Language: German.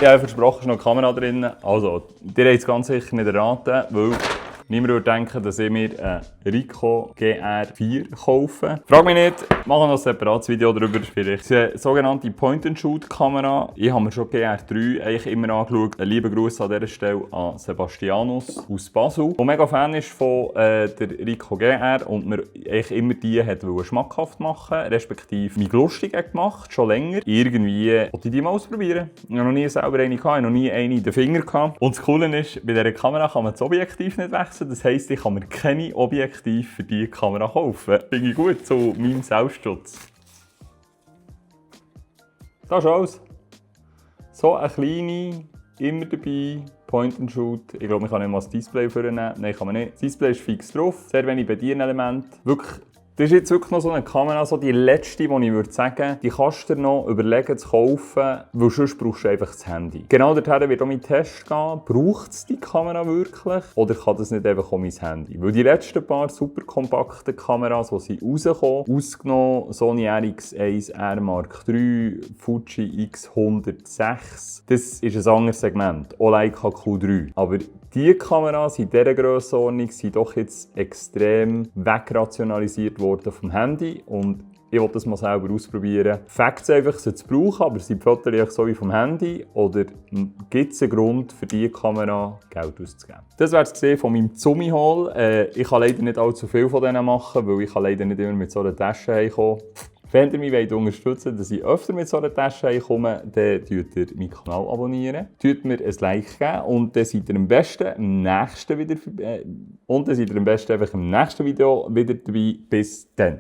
Ich habe versprochen, es ist noch eine Kamera drin. Also, ihr habt es ganz sicher nicht erraten, weil niemand würde denken, dass ich mir einen Ricoh GR4 kaufe. Frag mich nicht, ich mache noch ein separates Video darüber. Vielleicht. Es ist eine sogenannte Point-and-Shoot-Kamera. Ich habe mir schon GR3 eigentlich immer angeschaut. Ein lieber Gruß an dieser Stelle an Sebastianus aus Basel, der mega Fan ist von der Ricoh GR und mir eigentlich immer die hat schmackhaft machen, respektive mich lustig gemacht, schon länger. Irgendwie wollte ich die mal ausprobieren. Ich habe noch nie selber eine gehabt, ich habe noch nie eine in den Finger gehabt. Und das Coole ist, bei dieser Kamera kann man das Objektiv nicht wechseln. Das heisst, ich kann mir keine Objektive für diese Kamera kaufen. Finde ich gut, zu meinem Selbstschutz. Das ist alles. So eine kleine, immer dabei, Point-and-Shoot. Ich glaube, man kann nicht mal das Display vornehmen. Nein, kann man nicht. Das Display ist fix drauf. Sehr wenig Bedienelemente. Wirklich. Das ist jetzt wirklich noch so eine Kamera, so die letzte, die ich würde sagen, die kannst du dir noch überlegen zu kaufen, weil sonst brauchst du einfach das Handy. Genau dorthin wird auch mein Test gehen. Braucht es die Kamera wirklich? Oder kann das nicht einfach mein Handy? Weil die letzten paar super kompakten Kameras, die sind rausgekommen, ausgenommen Sony RX1R Mark III, Fuji X106, das ist ein anderes Segment, auch Leica Q3. Aber diese Kameras in dieser Grössenordnung sind doch jetzt extrem wegrationalisiert worden vom Handy und ich wollte das mal selber ausprobieren. Fakt ist einfach, sie zu brauchen, aber sind die Fotos so wie vom Handy oder gibt es einen Grund für diese Kamera Geld auszugeben? Das wäre es von meinem Zumi-Haul. Ich kann leider nicht allzu viel von denen machen, weil ich leider nicht immer mit so einer Tasche heimkommen. Wenn ihr mich unterstützen wollt, dass ich öfter mit so einer Tasche komme, dann abonniert ihr meinen Kanal. Abonnieren, mir ein Like geben und dann seid ihr am besten im nächsten Video wieder dabei. Bis dann.